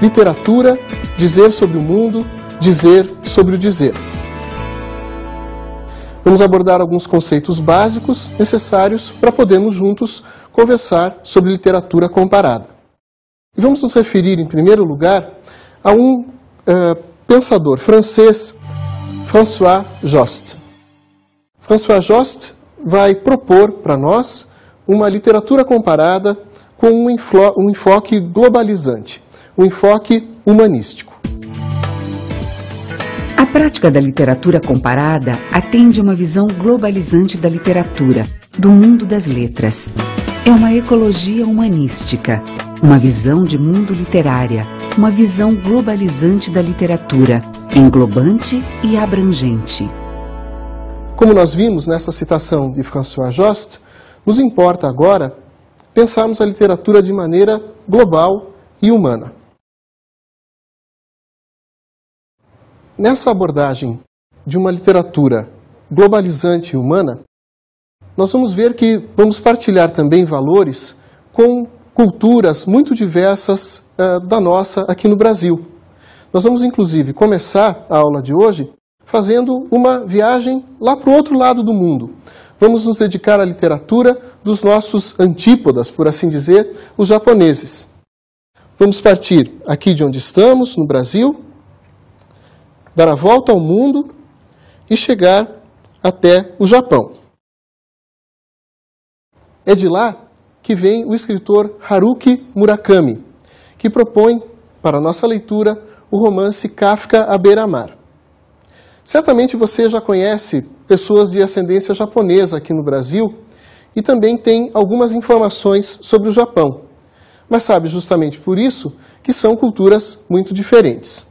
Literatura, dizer sobre o mundo, dizer sobre o dizer. Vamos abordar alguns conceitos básicos necessários para podermos juntos conversar sobre literatura comparada. E vamos nos referir, em primeiro lugar, a um pensador francês, François Jost. François Jost vai propor para nós uma literatura comparada com um enfoque globalizante, um enfoque humanístico. A prática da literatura comparada atende a uma visão globalizante da literatura, do mundo das letras. É uma ecologia humanística, uma visão de mundo literária, uma visão globalizante da literatura, englobante e abrangente. Como nós vimos nessa citação de François Jost, nos importa agora pensarmos a literatura de maneira global e humana. Nessa abordagem de uma literatura globalizante e humana, nós vamos ver que vamos partilhar também valores com culturas muito diversas da nossa aqui no Brasil. Nós vamos, inclusive, começar a aula de hoje fazendo uma viagem lá para o outro lado do mundo. Vamos nos dedicar à literatura dos nossos antípodas, por assim dizer, os japoneses. Vamos partir aqui de onde estamos, no Brasil, dar a volta ao mundo e chegar até o Japão. É de lá que vem o escritor Haruki Murakami, que propõe para a nossa leitura o romance Kafka à beira-mar. Certamente você já conhece pessoas de ascendência japonesa aqui no Brasil e também tem algumas informações sobre o Japão, mas sabe justamente por isso que são culturas muito diferentes.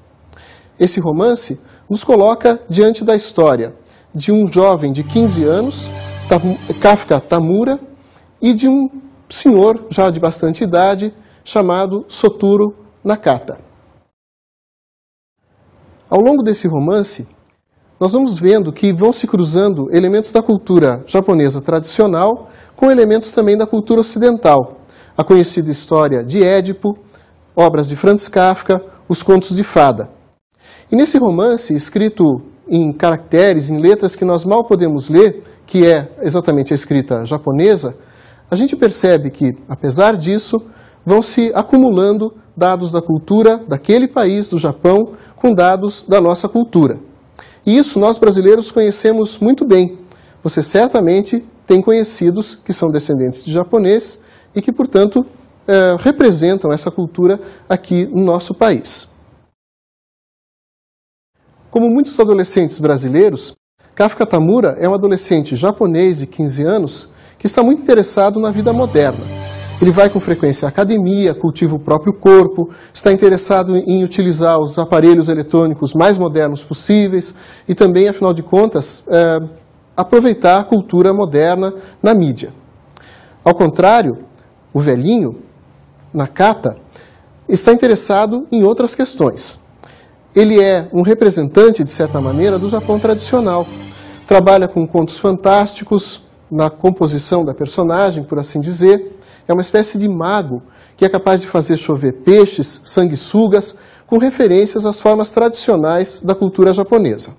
Esse romance nos coloca diante da história de um jovem de 15 anos, Kafka Tamura, e de um senhor já de bastante idade, chamado Soturo Nakata. Ao longo desse romance, nós vamos vendo que vão se cruzando elementos da cultura japonesa tradicional com elementos também da cultura ocidental. A conhecida história de Édipo, obras de Franz Kafka, os contos de fada. E nesse romance, escrito em caracteres, em letras que nós mal podemos ler, que é exatamente a escrita japonesa, a gente percebe que, apesar disso, vão se acumulando dados da cultura daquele país, do Japão, com dados da nossa cultura. E isso nós brasileiros conhecemos muito bem. Você certamente tem conhecidos que são descendentes de japonês e que, portanto, representam essa cultura aqui no nosso país. Como muitos adolescentes brasileiros, Kafka Tamura é um adolescente japonês de 15 anos que está muito interessado na vida moderna. Ele vai com frequência à academia, cultiva o próprio corpo, está interessado em utilizar os aparelhos eletrônicos mais modernos possíveis e também, afinal de contas, aproveitar a cultura moderna na mídia. Ao contrário, o velhinho, Nakata, está interessado em outras questões. Ele é um representante, de certa maneira, do Japão tradicional. Trabalha com contos fantásticos, na composição da personagem, por assim dizer. É uma espécie de mago que é capaz de fazer chover peixes, sanguessugas, com referências às formas tradicionais da cultura japonesa.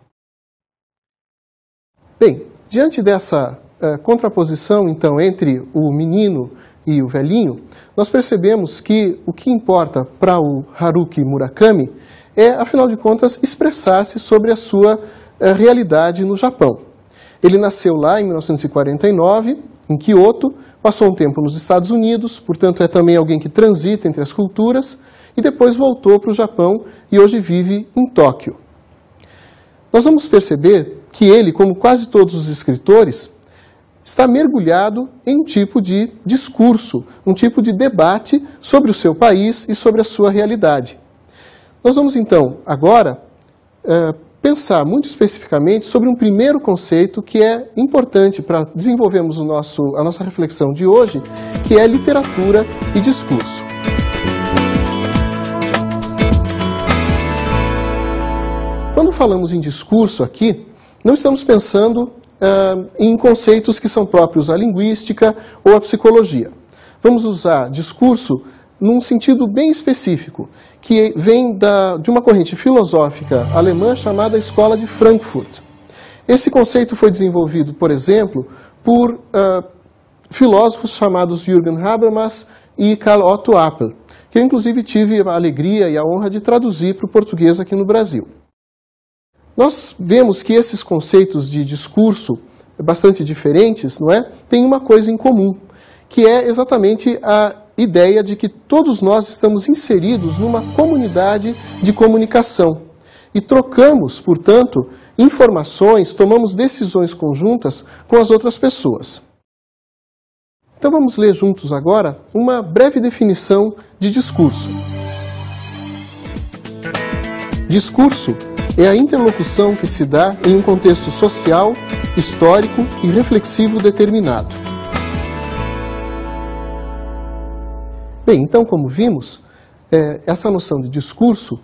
Bem, diante dessa contraposição, então, entre o menino e o velhinho, nós percebemos que o que importa para o Haruki Murakami é, afinal de contas, expressar-se sobre a sua realidade no Japão. Ele nasceu lá em 1949, em Kyoto, passou um tempo nos Estados Unidos, portanto é também alguém que transita entre as culturas, e depois voltou para o Japão e hoje vive em Tóquio. Nós vamos perceber que ele, como quase todos os escritores, está mergulhado em um tipo de discurso, um tipo de debate sobre o seu país e sobre a sua realidade. Nós vamos então, agora, pensar muito especificamente sobre um primeiro conceito que é importante para desenvolvermos a nossa reflexão de hoje, que é literatura e discurso. Quando falamos em discurso aqui, não estamos pensando em conceitos que são próprios à linguística ou à psicologia. Vamos usar discurso num sentido bem específico, que vem de uma corrente filosófica alemã chamada Escola de Frankfurt. Esse conceito foi desenvolvido, por exemplo, por filósofos chamados Jürgen Habermas e Karl Otto Appel, que eu inclusive tive a alegria e a honra de traduzir para o português aqui no Brasil. Nós vemos que esses conceitos de discurso bastante diferentes, não é, têm uma coisa em comum, que é exatamente a ideia de que todos nós estamos inseridos numa comunidade de comunicação e trocamos, portanto, informações, tomamos decisões conjuntas com as outras pessoas. Então vamos ler juntos agora uma breve definição de discurso. Discurso é a interlocução que se dá em um contexto social, histórico e reflexivo determinado. Bem, então, como vimos, essa noção de discurso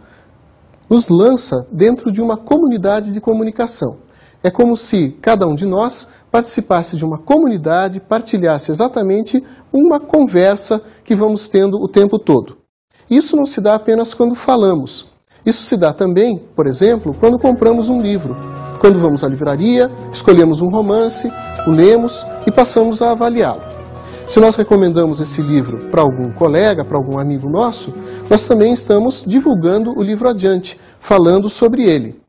nos lança dentro de uma comunidade de comunicação. É como se cada um de nós participasse de uma comunidade, partilhasse exatamente uma conversa que vamos tendo o tempo todo. Isso não se dá apenas quando falamos. Isso se dá também, por exemplo, quando compramos um livro. Quando vamos à livraria, escolhemos um romance, o lemos e passamos a avaliá-lo. Se nós recomendamos esse livro para algum colega, para algum amigo nosso, nós também estamos divulgando o livro adiante, falando sobre ele.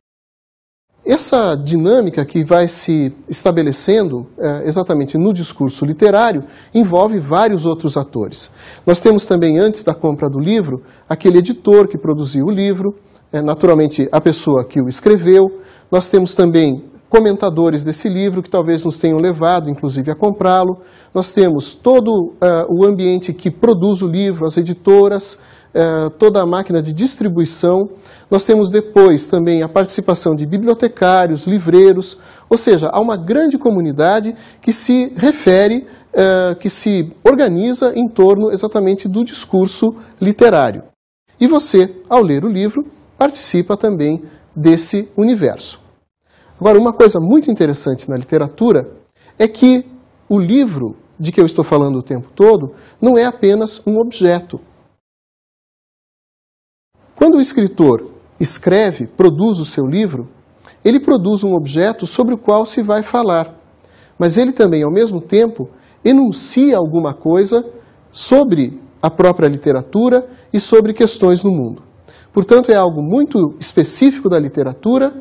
Essa dinâmica que vai se estabelecendo exatamente no discurso literário envolve vários outros atores. Nós temos também, antes da compra do livro, aquele editor que produziu o livro, naturalmente a pessoa que o escreveu. Nós temos também comentadores desse livro que talvez nos tenham levado, inclusive, a comprá-lo. Nós temos todo o ambiente que produz o livro, as editoras, toda a máquina de distribuição. Nós temos depois também a participação de bibliotecários, livreiros, ou seja, há uma grande comunidade que se refere, que se organiza em torno exatamente do discurso literário. E você, ao ler o livro, participa também desse universo. Agora, uma coisa muito interessante na literatura é que o livro de que eu estou falando o tempo todo não é apenas um objeto. Quando o escritor escreve, produz o seu livro, ele produz um objeto sobre o qual se vai falar, mas ele também, ao mesmo tempo, enuncia alguma coisa sobre a própria literatura e sobre questões no mundo. Portanto, é algo muito específico da literatura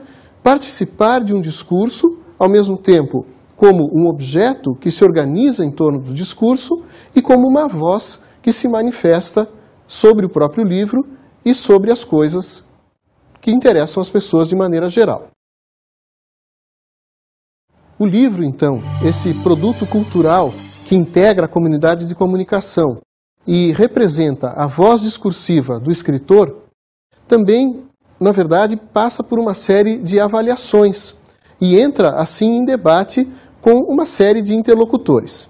participar de um discurso, ao mesmo tempo como um objeto que se organiza em torno do discurso e como uma voz que se manifesta sobre o próprio livro e sobre as coisas que interessam as pessoas de maneira geral. O livro, então, esse produto cultural que integra a comunidade de comunicação e representa a voz discursiva do escritor, também, na verdade, passa por uma série de avaliações e entra, assim, em debate com uma série de interlocutores.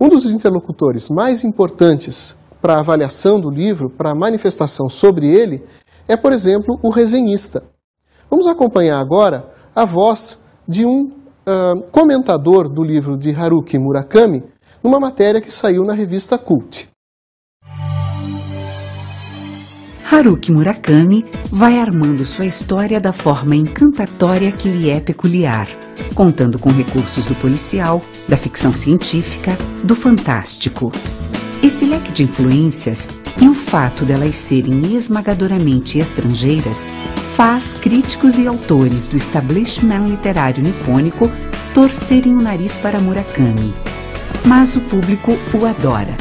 Um dos interlocutores mais importantes para a avaliação do livro, para a manifestação sobre ele, é, por exemplo, o resenhista. Vamos acompanhar agora a voz de um comentador do livro de Haruki Murakami, numa matéria que saiu na revista Cult. Haruki Murakami vai armando sua história da forma encantatória que lhe é peculiar, contando com recursos do policial, da ficção científica, do fantástico. Esse leque de influências e o fato delas serem esmagadoramente estrangeiras faz críticos e autores do establishment literário nipônico torcerem o nariz para Murakami. Mas o público o adora.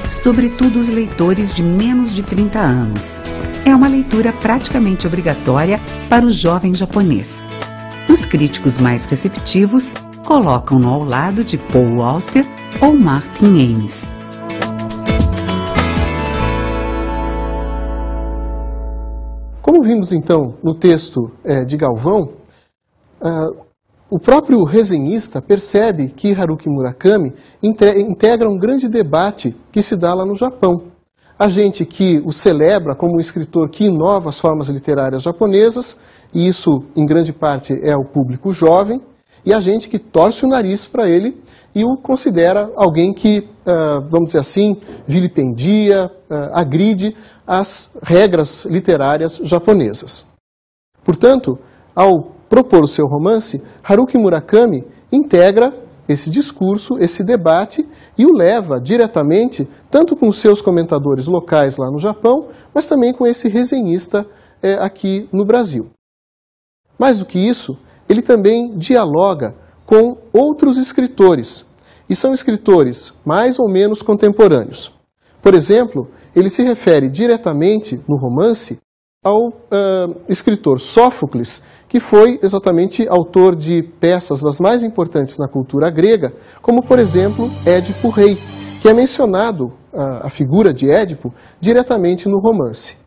Sobretudo os leitores de menos de 30 anos. É uma leitura praticamente obrigatória para o jovem japonês. Os críticos mais receptivos colocam-no ao lado de Paul Auster ou Martin Amis. Como vimos então no texto de Galvão, o próprio resenhista percebe que Haruki Murakami integra um grande debate que se dá lá no Japão. Há gente que o celebra como um escritor que inova as formas literárias japonesas, e isso, em grande parte, é o público jovem, e há gente que torce o nariz para ele e o considera alguém que, vamos dizer assim, vilipendia, agride as regras literárias japonesas. Portanto, ao propor o seu romance, Haruki Murakami integra esse discurso, esse debate, e o leva diretamente, tanto com os seus comentadores locais lá no Japão, mas também com esse resenhista aqui no Brasil. Mais do que isso, ele também dialoga com outros escritores, e são escritores mais ou menos contemporâneos. Por exemplo, ele se refere diretamente no romance ao escritor Sófocles, que foi exatamente autor de peças das mais importantes na cultura grega, como, por exemplo, Édipo Rei, que é mencionado, a figura de Édipo, diretamente no romance.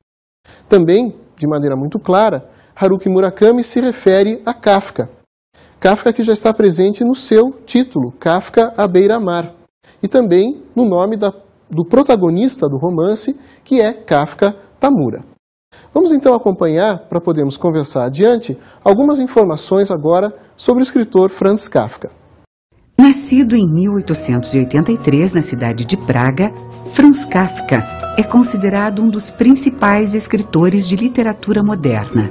Também, de maneira muito clara, Haruki Murakami se refere a Kafka. Kafka que já está presente no seu título, Kafka à beira-mar, e também no nome do protagonista do romance, que é Kafka Tamura. Vamos então acompanhar, para podermos conversar adiante, algumas informações agora sobre o escritor Franz Kafka. Nascido em 1883 na cidade de Praga, Franz Kafka é considerado um dos principais escritores de literatura moderna.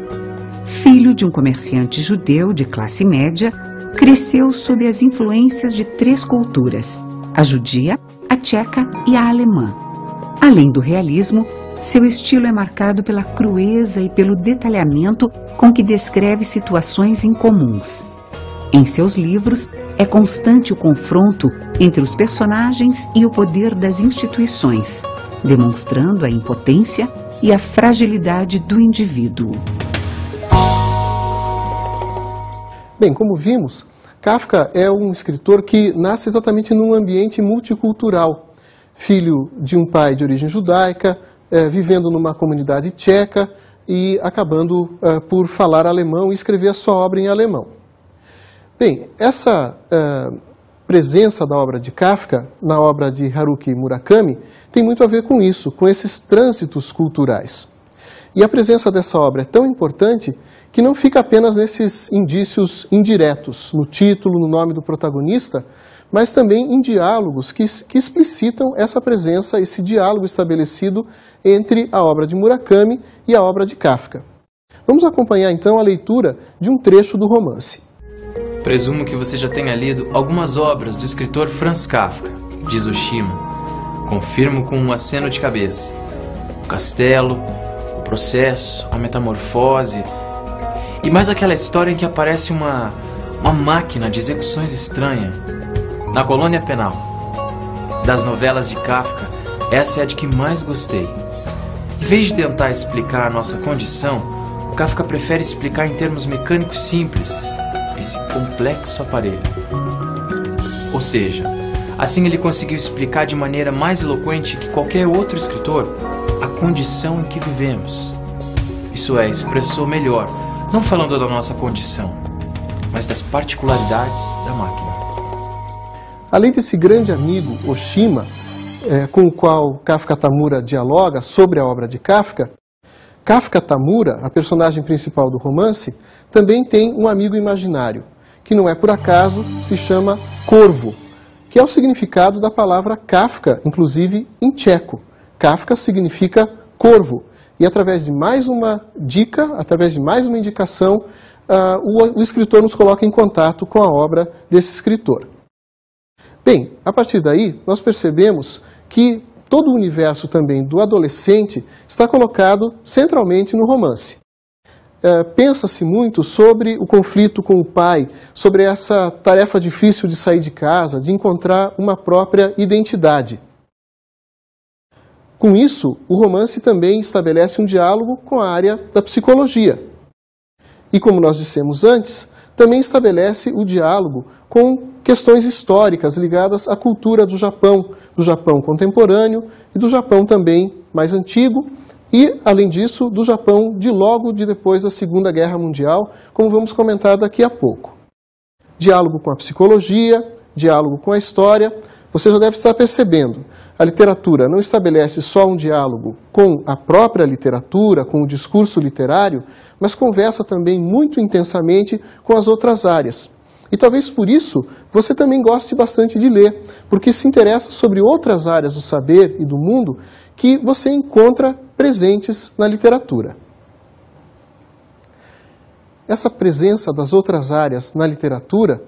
Filho de um comerciante judeu de classe média, cresceu sob as influências de 3 culturas, a judia, a tcheca e a alemã. Além do realismo, seu estilo é marcado pela crueza e pelo detalhamento com que descreve situações incomuns. Em seus livros, é constante o confronto entre os personagens e o poder das instituições, demonstrando a impotência e a fragilidade do indivíduo. Bem, como vimos, Kafka é um escritor que nasce exatamente num ambiente multicultural. Filho de um pai de origem judaica, vivendo numa comunidade tcheca e acabando por falar alemão e escrever a sua obra em alemão. Bem, essa presença da obra de Kafka na obra de Haruki Murakami tem muito a ver com isso, com esses trânsitos culturais. E a presença dessa obra é tão importante que não fica apenas nesses indícios indiretos, no título, no nome do protagonista, mas também em diálogos que explicitam essa presença, esse diálogo estabelecido entre a obra de Murakami e a obra de Kafka. Vamos acompanhar então a leitura de um trecho do romance. Presumo que você já tenha lido algumas obras do escritor Franz Kafka, diz Oshima. Confirmo com um aceno de cabeça. O castelo, o processo, a metamorfose e mais aquela história em que aparece uma máquina de execuções estranha. Na colônia penal. Das novelas de Kafka, essa é a de que mais gostei. Em vez de tentar explicar a nossa condição, Kafka prefere explicar em termos mecânicos simples esse complexo aparelho. Ou seja, assim ele conseguiu explicar de maneira mais eloquente que qualquer outro escritor a condição em que vivemos. Isso é, expressou melhor, não falando da nossa condição, mas das particularidades da máquina. Além desse grande amigo, Oshima, com o qual Kafka Tamura dialoga sobre a obra de Kafka, Kafka Tamura, a personagem principal do romance, também tem um amigo imaginário, que não é por acaso, se chama Corvo, que é o significado da palavra Kafka, inclusive em tcheco. Kafka significa corvo. E através de mais uma dica, através de mais uma indicação, o escritor nos coloca em contato com a obra desse escritor. Bem, a partir daí, nós percebemos que todo o universo também do adolescente está colocado centralmente no romance. Pensa-se muito sobre o conflito com o pai, sobre essa tarefa difícil de sair de casa, de encontrar uma própria identidade. Com isso, o romance também estabelece um diálogo com a área da psicologia. E como nós dissemos antes, também estabelece o diálogo com questões históricas ligadas à cultura do Japão contemporâneo e do Japão também mais antigo e, além disso, do Japão logo depois da Segunda Guerra Mundial, como vamos comentar daqui a pouco. Diálogo com a psicologia, diálogo com a história. Você já deve estar percebendo, a literatura não estabelece só um diálogo com a própria literatura, com o discurso literário, mas conversa também muito intensamente com as outras áreas. E talvez por isso você também goste bastante de ler, porque se interessa sobre outras áreas do saber e do mundo que você encontra presentes na literatura. Essa presença das outras áreas na literatura,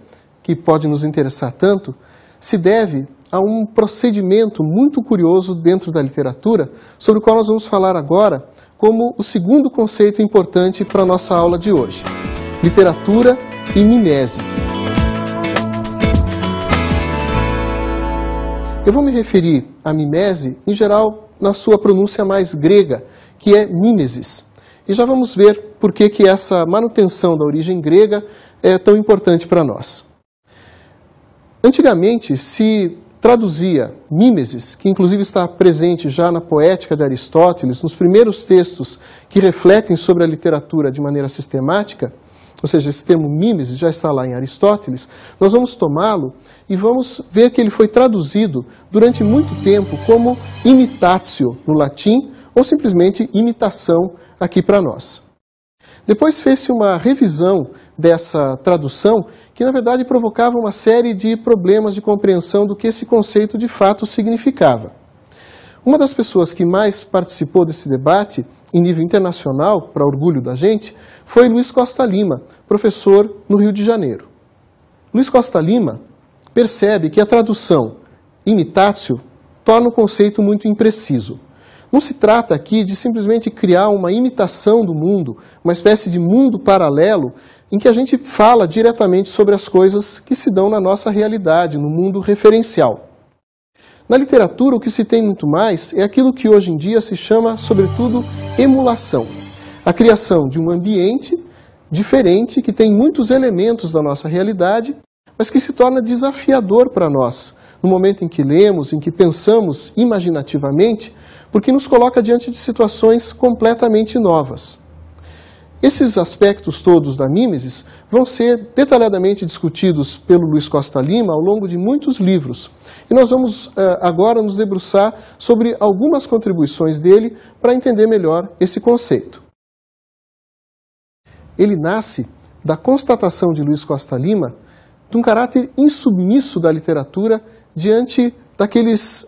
que pode nos interessar tanto, se deve a um procedimento muito curioso dentro da literatura, sobre o qual nós vamos falar agora como o segundo conceito importante para a nossa aula de hoje: literatura e mimese. Eu vou me referir à mimese, em geral, na sua pronúncia mais grega, que é mimesis. E já vamos ver por que essa manutenção da origem grega é tão importante para nós. Antigamente se traduzia mimesis, que inclusive está presente já na Poética de Aristóteles, nos primeiros textos que refletem sobre a literatura de maneira sistemática, ou seja, esse termo mimesis já está lá em Aristóteles. Nós vamos tomá-lo e vamos ver que ele foi traduzido durante muito tempo como imitatio no latim, ou simplesmente imitação aqui para nós. Depois fez-se uma revisão dessa tradução que, na verdade, provocava uma série de problemas de compreensão do que esse conceito de fato significava. Uma das pessoas que mais participou desse debate, em nível internacional, para orgulho da gente, foi Luiz Costa Lima, professor no Rio de Janeiro. Luiz Costa Lima percebe que a tradução imitatio torna o conceito muito impreciso. Não se trata aqui de simplesmente criar uma imitação do mundo, uma espécie de mundo paralelo, em que a gente fala diretamente sobre as coisas que se dão na nossa realidade, no mundo referencial. Na literatura, o que se tem muito mais é aquilo que hoje em dia se chama, sobretudo, emulação. A criação de um ambiente diferente, que tem muitos elementos da nossa realidade, mas que se torna desafiador para nós, no momento em que lemos, em que pensamos imaginativamente, porque nos coloca diante de situações completamente novas. Esses aspectos todos da mimesis vão ser detalhadamente discutidos pelo Luiz Costa Lima ao longo de muitos livros. E nós vamos agora nos debruçar sobre algumas contribuições dele para entender melhor esse conceito. Ele nasce da constatação de Luiz Costa Lima de um caráter insubmisso da literatura diante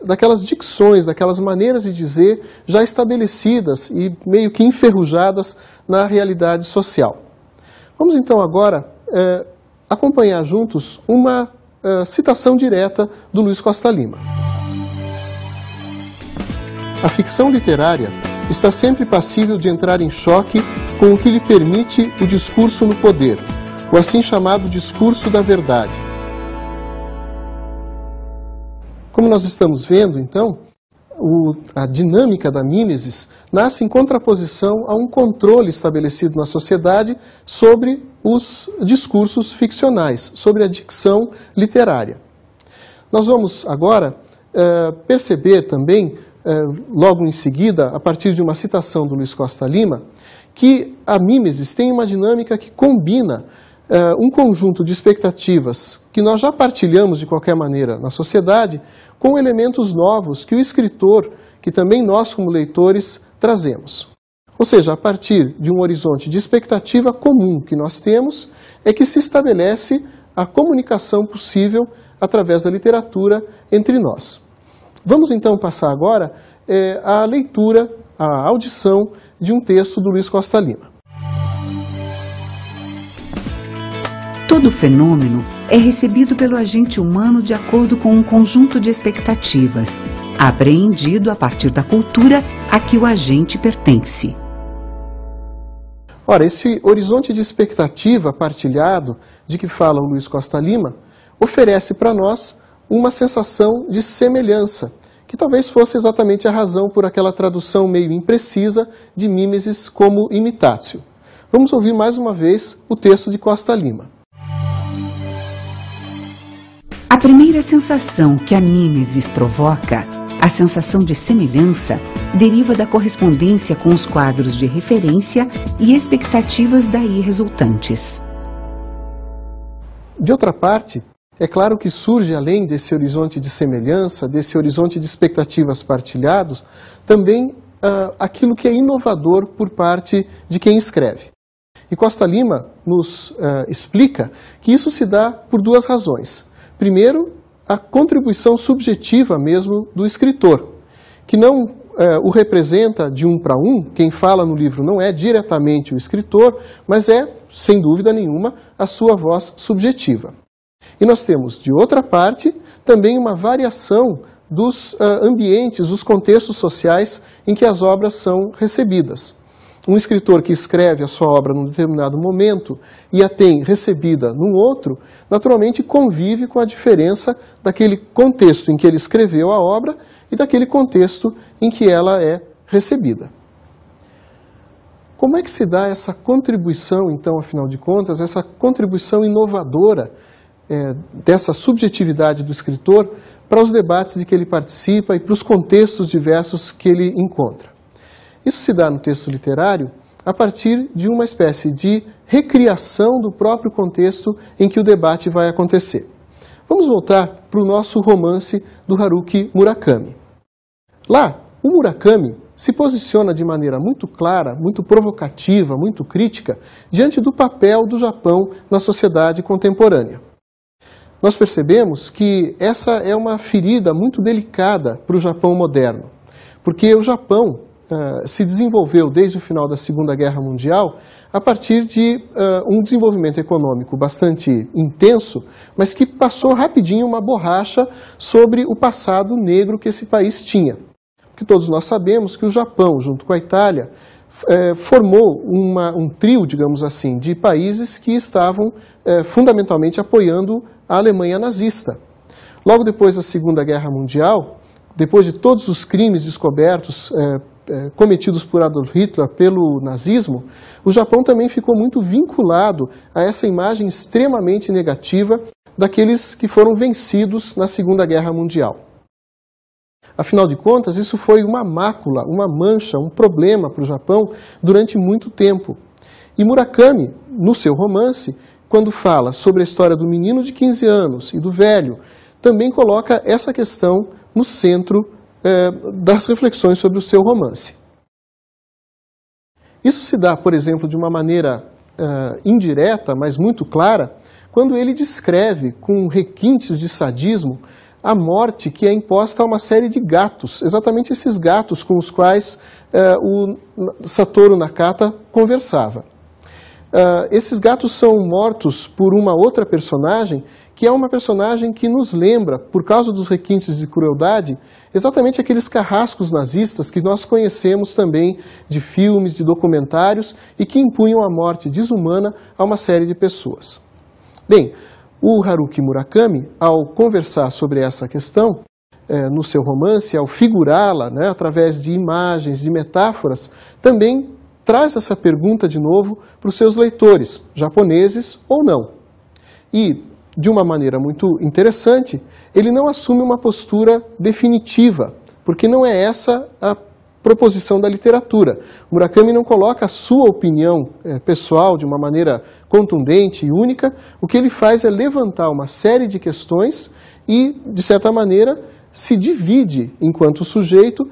daquelas dicções, daquelas maneiras de dizer já estabelecidas e meio que enferrujadas na realidade social. Vamos então agora acompanhar juntos uma citação direta do Luiz Costa Lima. A ficção literária está sempre passível de entrar em choque com o que lhe permite o discurso no poder, o assim chamado discurso da verdade. Como nós estamos vendo, então, a dinâmica da mimesis nasce em contraposição a um controle estabelecido na sociedade sobre os discursos ficcionais, sobre a dicção literária. Nós vamos agora perceber também, logo em seguida, a partir de uma citação do Luiz Costa Lima, que a mimesis tem uma dinâmica que combina um conjunto de expectativas que nós já partilhamos de qualquer maneira na sociedade, com elementos novos que o escritor, que também nós como leitores, trazemos. Ou seja, a partir de um horizonte de expectativa comum que nós temos, é que se estabelece a comunicação possível através da literatura entre nós. Vamos então passar agora à leitura, à audição de um texto do Luiz Costa Lima. Todo fenômeno é recebido pelo agente humano de acordo com um conjunto de expectativas, apreendido a partir da cultura a que o agente pertence. Ora, esse horizonte de expectativa partilhado de que fala o Luiz Costa Lima oferece para nós uma sensação de semelhança, que talvez fosse exatamente a razão por aquela tradução meio imprecisa de mimesis como imitatio. Vamos ouvir mais uma vez o texto de Costa Lima. A primeira sensação que a mimesis provoca, a sensação de semelhança, deriva da correspondência com os quadros de referência e expectativas daí resultantes. De outra parte, é claro que surge, além desse horizonte de semelhança, desse horizonte de expectativas partilhados, também aquilo que é inovador por parte de quem escreve. E Costa Lima nos explica que isso se dá por duas razões. Primeiro, a contribuição subjetiva mesmo do escritor, que não o representa de um para um. Quem fala no livro não é diretamente o escritor, mas é, sem dúvida nenhuma, a sua voz subjetiva. E nós temos, de outra parte, também uma variação dos ambientes, dos contextos sociais em que as obras são recebidas. Um escritor que escreve a sua obra num determinado momento e a tem recebida num outro, naturalmente convive com a diferença daquele contexto em que ele escreveu a obra e daquele contexto em que ela é recebida. Como é que se dá essa contribuição, então, afinal de contas, essa contribuição inovadora dessa subjetividade do escritor para os debates de que ele participa e para os contextos diversos que ele encontra? Isso se dá no texto literário a partir de uma espécie de recriação do próprio contexto em que o debate vai acontecer. Vamos voltar para o nosso romance do Haruki Murakami. Lá, o Murakami se posiciona de maneira muito clara, muito provocativa, muito crítica, diante do papel do Japão na sociedade contemporânea. Nós percebemos que essa é uma ferida muito delicada para o Japão moderno, porque o Japão se desenvolveu desde o final da Segunda Guerra Mundial a partir de um desenvolvimento econômico bastante intenso, mas que passou rapidinho uma borracha sobre o passado negro que esse país tinha. Porque todos nós sabemos que o Japão, junto com a Itália, formou um trio, digamos assim, de países que estavam fundamentalmente apoiando a Alemanha nazista. Logo depois da Segunda Guerra Mundial, depois de todos os crimes descobertos cometidos por Adolf Hitler pelo nazismo, o Japão também ficou muito vinculado a essa imagem extremamente negativa daqueles que foram vencidos na Segunda Guerra Mundial. Afinal de contas, isso foi uma mácula, uma mancha, um problema para o Japão durante muito tempo. E Murakami, no seu romance, quando fala sobre a história do menino de 15 anos e do velho, também coloca essa questão no centro das reflexões sobre o seu romance. Isso se dá, por exemplo, de uma maneira indireta, mas muito clara, quando ele descreve com requintes de sadismo a morte que é imposta a uma série de gatos, exatamente esses gatos com os quais o Satoru Nakata conversava. Esses gatos são mortos por uma outra personagem, que é uma personagem que nos lembra, por causa dos requintes de crueldade, exatamente aqueles carrascos nazistas que nós conhecemos também de filmes, de documentários, e que impunham a morte desumana a uma série de pessoas. Bem, o Haruki Murakami, ao conversar sobre essa questão, no seu romance, ao figurá-la, através de imagens, de metáforas, também traz essa pergunta de novo para os seus leitores, japoneses ou não. E, de uma maneira muito interessante, ele não assume uma postura definitiva, porque não é essa a proposição da literatura. Murakami não coloca a sua opinião pessoal de uma maneira contundente e única. O que ele faz é levantar uma série de questões e, de certa maneira, se divide enquanto sujeito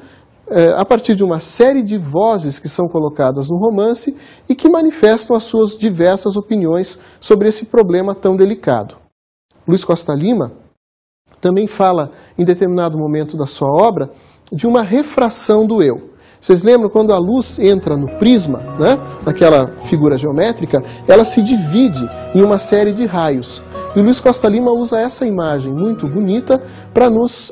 a partir de uma série de vozes que são colocadas no romance e que manifestam as suas diversas opiniões sobre esse problema tão delicado. Luiz Costa Lima também fala, em determinado momento da sua obra, de uma refração do eu. Vocês lembram quando a luz entra no prisma, naquela figura geométrica, ela se divide em uma série de raios. E o Luiz Costa Lima usa essa imagem muito bonita para nos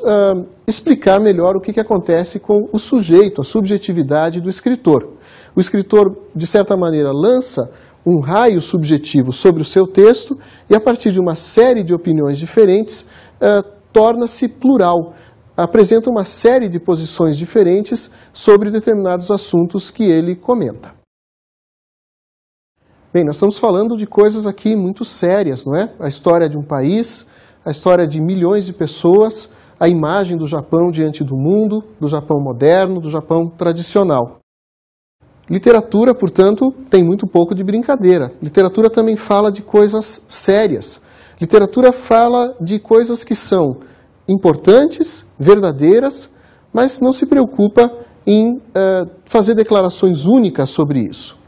explicar melhor o que acontece com o sujeito, a subjetividade do escritor. O escritor, de certa maneira, lança um raio subjetivo sobre o seu texto e, a partir de uma série de opiniões diferentes, torna-se plural, apresenta uma série de posições diferentes sobre determinados assuntos que ele comenta. Bem, nós estamos falando de coisas aqui muito sérias, não é? A história de um país, a história de milhões de pessoas, a imagem do Japão diante do mundo, do Japão moderno, do Japão tradicional. Literatura, portanto, tem muito pouco de brincadeira. Literatura também fala de coisas sérias. Literatura fala de coisas que são importantes, verdadeiras, mas não se preocupa em fazer declarações únicas sobre isso.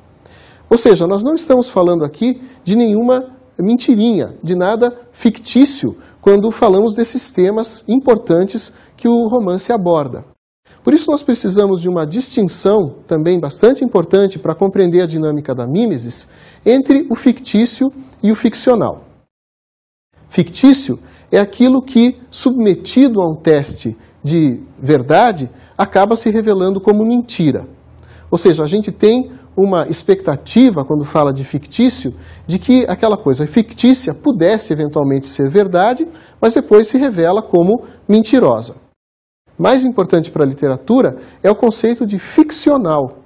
Ou seja, nós não estamos falando aqui de nenhuma mentirinha, de nada fictício, quando falamos desses temas importantes que o romance aborda. Por isso nós precisamos de uma distinção, também bastante importante para compreender a dinâmica da mímesis, entre o fictício e o ficcional. Fictício é aquilo que, submetido a um teste de verdade, acaba se revelando como mentira. Ou seja, a gente tem uma expectativa, quando fala de fictício, de que aquela coisa fictícia pudesse eventualmente ser verdade, mas depois se revela como mentirosa. Mais importante para a literatura é o conceito de ficcional.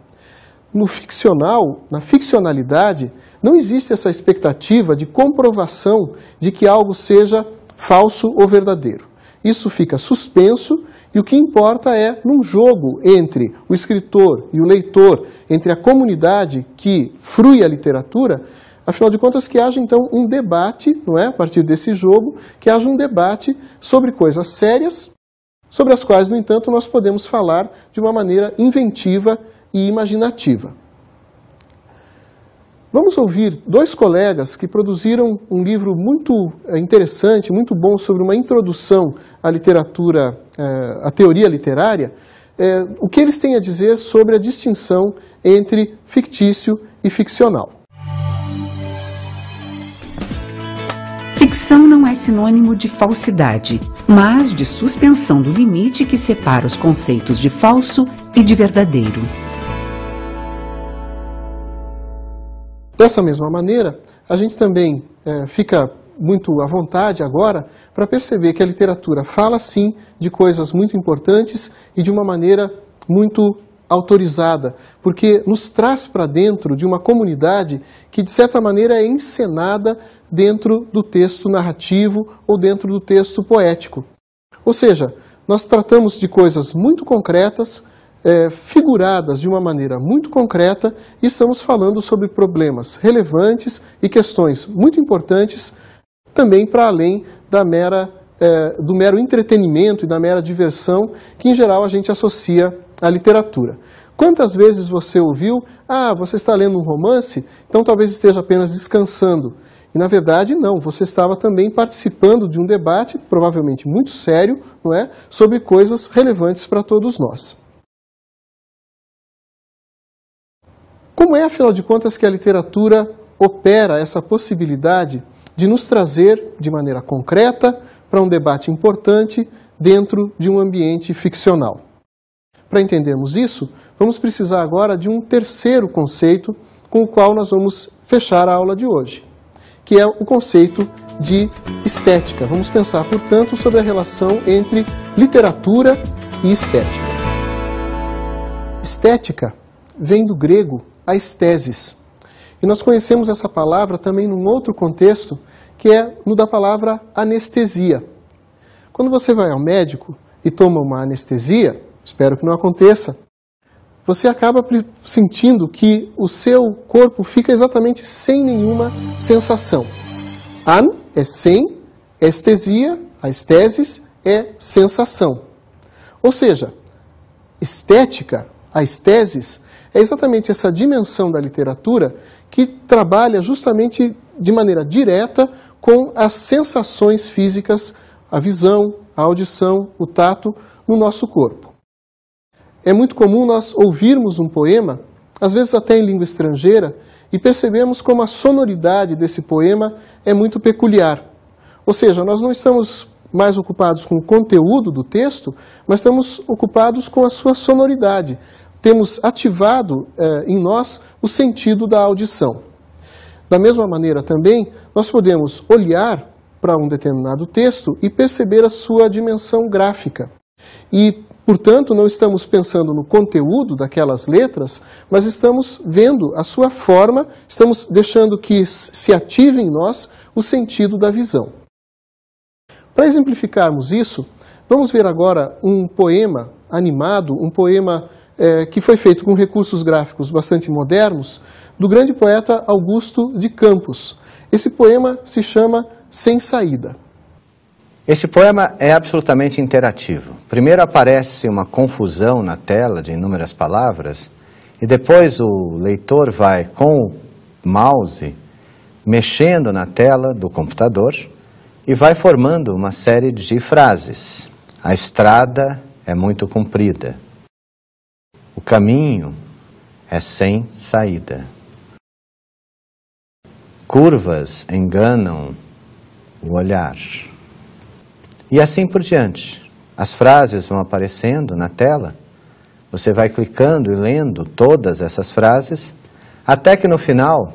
No ficcional, na ficcionalidade, não existe essa expectativa de comprovação de que algo seja falso ou verdadeiro. Isso fica suspenso e o que importa é, num jogo entre o escritor e o leitor, entre a comunidade que frui a literatura, afinal de contas que haja então um debate, não é? A partir desse jogo, que haja um debate sobre coisas sérias, sobre as quais, no entanto, nós podemos falar de uma maneira inventiva e imaginativa. Vamos ouvir dois colegas que produziram um livro muito interessante, muito bom, sobre uma introdução à literatura, à teoria literária, o que eles têm a dizer sobre a distinção entre fictício e ficcional. Ficção não é sinônimo de falsidade, mas de suspensão do limite que separa os conceitos de falso e de verdadeiro. Dessa mesma maneira, a gente também fica muito à vontade agora para perceber que a literatura fala sim de coisas muito importantes e de uma maneira muito autorizada, porque nos traz para dentro de uma comunidade que, de certa maneira, é encenada dentro do texto narrativo ou dentro do texto poético. Ou seja, nós tratamos de coisas muito concretas, figuradas de uma maneira muito concreta, e estamos falando sobre problemas relevantes e questões muito importantes, também para além do mero entretenimento e da mera diversão que, em geral, a gente associa à literatura. Quantas vezes você ouviu, você está lendo um romance, então talvez esteja apenas descansando. E, na verdade, não, você estava também participando de um debate, provavelmente muito sério, não é, sobre coisas relevantes para todos nós. Como é, afinal de contas, que a literatura opera essa possibilidade de nos trazer, de maneira concreta, para um debate importante dentro de um ambiente ficcional? Para entendermos isso, vamos precisar agora de um terceiro conceito com o qual nós vamos fechar a aula de hoje, que é o conceito de estética. Vamos pensar, portanto, sobre a relação entre literatura e estética. Estética vem do grego aesthesis. E nós conhecemos essa palavra também num outro contexto, que é no da palavra anestesia. Quando você vai ao médico e toma uma anestesia, espero que não aconteça, você acaba sentindo que o seu corpo fica exatamente sem nenhuma sensação. An é sem, estesia, a estesis, é sensação. Ou seja, estética, a estesis, é exatamente essa dimensão da literatura que trabalha justamente de maneira direta com as sensações físicas, a visão, a audição, o tato no nosso corpo. É muito comum nós ouvirmos um poema, às vezes até em língua estrangeira, e percebemos como a sonoridade desse poema é muito peculiar. Ou seja, nós não estamos mais ocupados com o conteúdo do texto, mas estamos ocupados com a sua sonoridade. Temos ativado em nós o sentido da audição. Da mesma maneira também, nós podemos olhar para um determinado texto e perceber a sua dimensão gráfica. E, portanto, não estamos pensando no conteúdo daquelas letras, mas estamos vendo a sua forma, estamos deixando que se ative em nós o sentido da visão. Para exemplificarmos isso, vamos ver agora um poema animado, um poema que foi feito com recursos gráficos bastante modernos, do grande poeta Augusto de Campos. Esse poema se chama Sem Saída. Esse poema é absolutamente interativo. Primeiro aparece uma confusão na tela de inúmeras palavras, e depois o leitor vai, com mouse mexendo na tela do computador e vai formando uma série de frases. A estrada é muito comprida. O caminho é sem saída. Curvas enganam o olhar. E assim por diante. As frases vão aparecendo na tela, você vai clicando e lendo todas essas frases, até que no final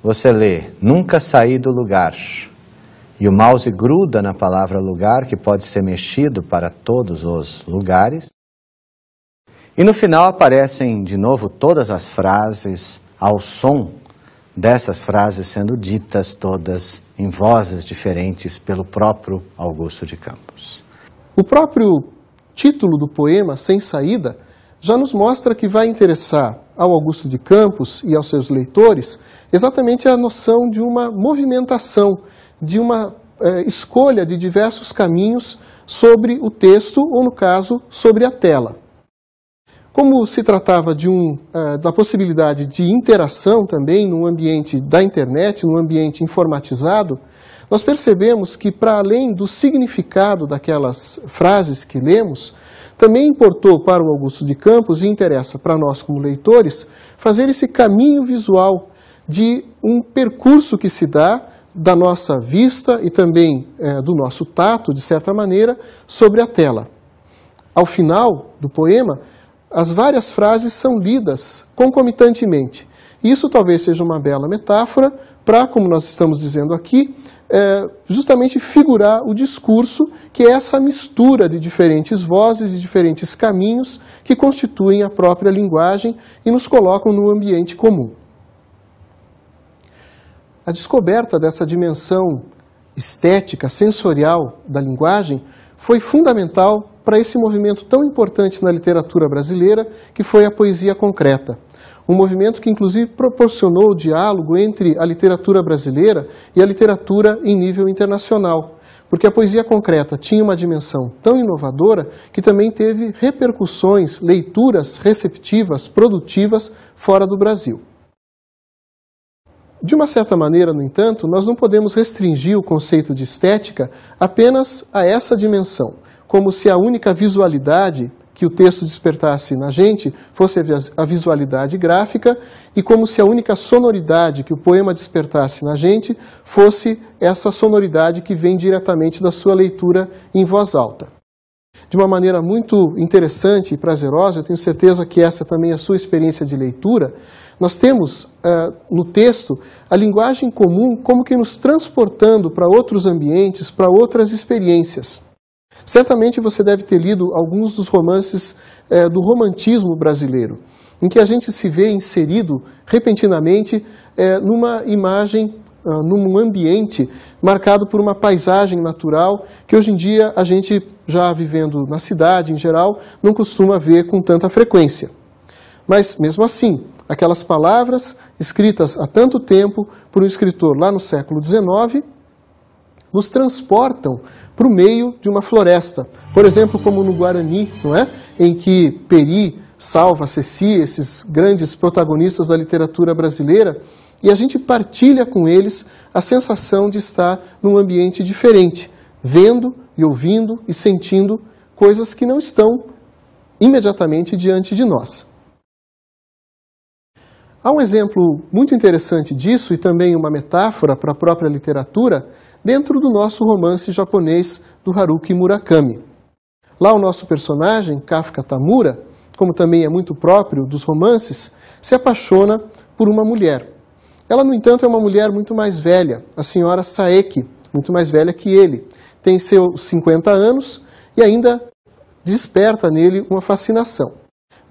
você lê, nunca saí do lugar. E o mouse gruda na palavra lugar, que pode ser mexido para todos os lugares. E no final aparecem de novo todas as frases ao som dessas frases sendo ditas todas em vozes diferentes pelo próprio Augusto de Campos. O próprio título do poema, Sem Saída, já nos mostra que vai interessar ao Augusto de Campos e aos seus leitores exatamente a noção de uma movimentação, de uma escolha de diversos caminhos sobre o texto, ou no caso, sobre a tela. Como se tratava da possibilidade de interação também no ambiente da internet, no ambiente informatizado, nós percebemos que, para além do significado daquelas frases que lemos, também importou para o Augusto de Campos, e interessa para nós como leitores, fazer esse caminho visual de um percurso que se dá da nossa vista e também do nosso tato, de certa maneira, sobre a tela. Ao final do poema, as várias frases são lidas concomitantemente. E isso talvez seja uma bela metáfora para, como nós estamos dizendo aqui, justamente figurar o discurso, que é essa mistura de diferentes vozes e diferentes caminhos que constituem a própria linguagem e nos colocam num ambiente comum. A descoberta dessa dimensão estética, sensorial da linguagem foi fundamental para esse movimento tão importante na literatura brasileira, que foi a poesia concreta. Um movimento que, inclusive, proporcionou o diálogo entre a literatura brasileira e a literatura em nível internacional. Porque a poesia concreta tinha uma dimensão tão inovadora que também teve repercussões, leituras receptivas, produtivas, fora do Brasil. De uma certa maneira, no entanto, nós não podemos restringir o conceito de estética apenas a essa dimensão, como se a única visualidade que o texto despertasse na gente fosse a visualidade gráfica e como se a única sonoridade que o poema despertasse na gente fosse essa sonoridade que vem diretamente da sua leitura em voz alta. De uma maneira muito interessante e prazerosa, eu tenho certeza que essa também é a sua experiência de leitura, nós temos no texto a linguagem comum como que nos transportando para outros ambientes, para outras experiências. Certamente você deve ter lido alguns dos romances do romantismo brasileiro, em que a gente se vê inserido repentinamente numa imagem, num ambiente marcado por uma paisagem natural que hoje em dia a gente, já vivendo na cidade em geral, não costuma ver com tanta frequência. Mas, mesmo assim, aquelas palavras escritas há tanto tempo por um escritor lá no século XIX nos transportam para o meio de uma floresta. Por exemplo, como no Guarani, não é? Em que Peri salva Ceci, esses grandes protagonistas da literatura brasileira, e a gente partilha com eles a sensação de estar num ambiente diferente, vendo e ouvindo e sentindo coisas que não estão imediatamente diante de nós. Há um exemplo muito interessante disso, e também uma metáfora para a própria literatura, dentro do nosso romance japonês do Haruki Murakami. Lá o nosso personagem, Kafka Tamura, como também é muito próprio dos romances, se apaixona por uma mulher. Ela, no entanto, é uma mulher muito mais velha, a senhora Saeki, muito mais velha que ele. Tem seus 50 anos e ainda desperta nele uma fascinação.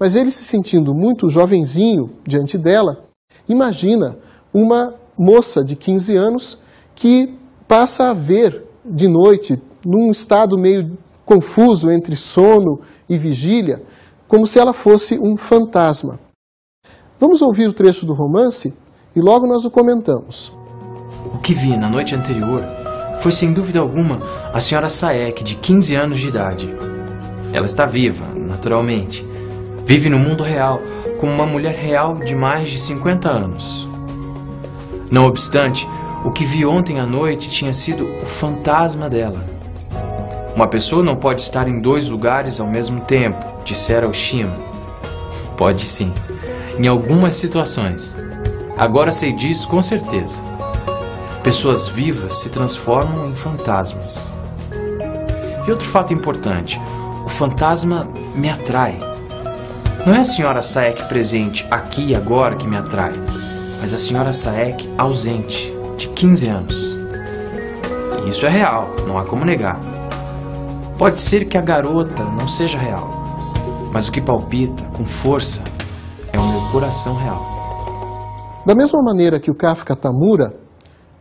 Mas ele, se sentindo muito jovenzinho diante dela, imagina uma moça de 15 anos que passa a ver de noite, num estado meio confuso entre sono e vigília, como se ela fosse um fantasma. Vamos ouvir o trecho do romance e logo nós o comentamos. O que vi na noite anterior foi, sem dúvida alguma, a senhora Saeki, de 15 anos de idade. Ela está viva, naturalmente. Vive no mundo real, como uma mulher real de mais de 50 anos. Não obstante, o que vi ontem à noite tinha sido o fantasma dela. Uma pessoa não pode estar em 2 lugares ao mesmo tempo, dissera Oshima. Pode sim, em algumas situações. Agora sei disso com certeza. Pessoas vivas se transformam em fantasmas. E outro fato importante, o fantasma me atrai. Não é a senhora Saek presente aqui e agora que me atrai, mas a senhora Saek ausente, de 15 anos. E isso é real, não há como negar. Pode ser que a garota não seja real, mas o que palpita com força é o meu coração real. Da mesma maneira que o Kafka Tamura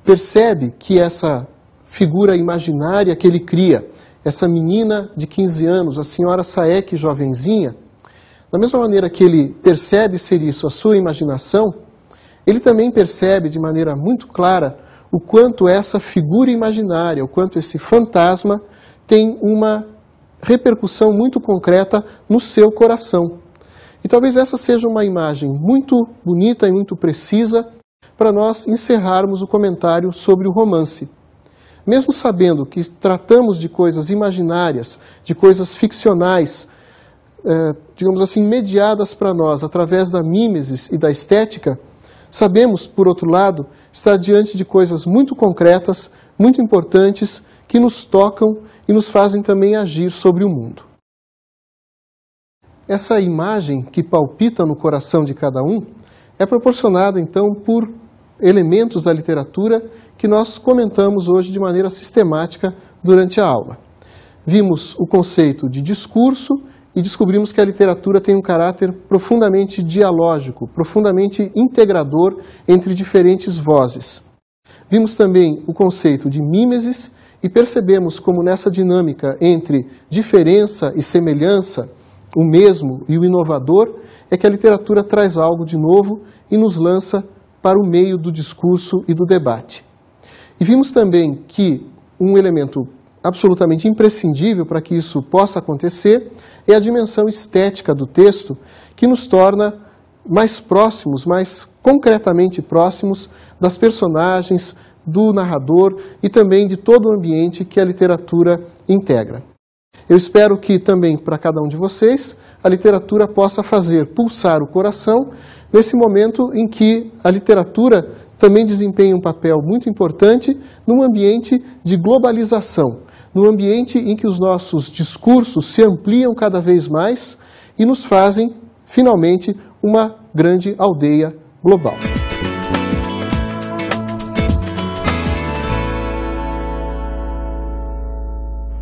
percebe que essa figura imaginária que ele cria, essa menina de 15 anos, a senhora Saek jovenzinha, da mesma maneira que ele percebe ser isso a sua imaginação, ele também percebe de maneira muito clara o quanto essa figura imaginária, o quanto esse fantasma tem uma repercussão muito concreta no seu coração. E talvez essa seja uma imagem muito bonita e muito precisa para nós encerrarmos o comentário sobre o romance. Mesmo sabendo que tratamos de coisas imaginárias, de coisas ficcionais, digamos assim, mediadas para nós através da mimesis e da estética, sabemos, por outro lado, estar diante de coisas muito concretas, muito importantes, que nos tocam e nos fazem também agir sobre o mundo. Essa imagem que palpita no coração de cada um é proporcionada, então, por elementos da literatura que nós comentamos hoje de maneira sistemática durante a aula. Vimos o conceito de discurso e descobrimos que a literatura tem um caráter profundamente dialógico, profundamente integrador entre diferentes vozes. Vimos também o conceito de mimesis e percebemos como nessa dinâmica entre diferença e semelhança, o mesmo e o inovador, é que a literatura traz algo de novo e nos lança para o meio do discurso e do debate. E vimos também que um elemento absolutamente imprescindível para que isso possa acontecer é a dimensão estética do texto, que nos torna mais próximos, mais concretamente próximos das personagens, do narrador e também de todo o ambiente que a literatura integra. Eu espero que também para cada um de vocês a literatura possa fazer pulsar o coração nesse momento em que a literatura também desempenha um papel muito importante num ambiente de globalização, num ambiente em que os nossos discursos se ampliam cada vez mais e nos fazem, finalmente, uma grande aldeia global.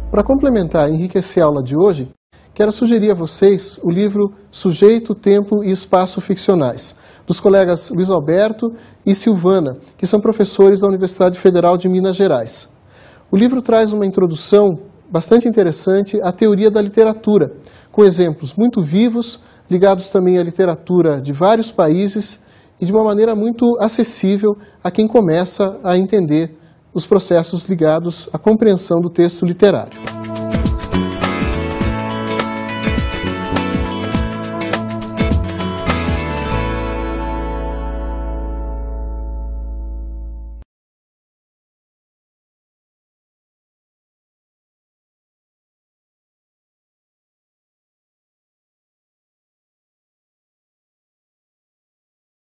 Para complementar e enriquecer a aula de hoje, quero sugerir a vocês o livro Sujeito, Tempo e Espaço Ficcionais, dos colegas Luiz Alberto e Silvana, que são professores da Universidade Federal de Minas Gerais. O livro traz uma introdução bastante interessante à teoria da literatura, com exemplos muito vivos, ligados também à literatura de vários países e de uma maneira muito acessível a quem começa a entender os processos ligados à compreensão do texto literário.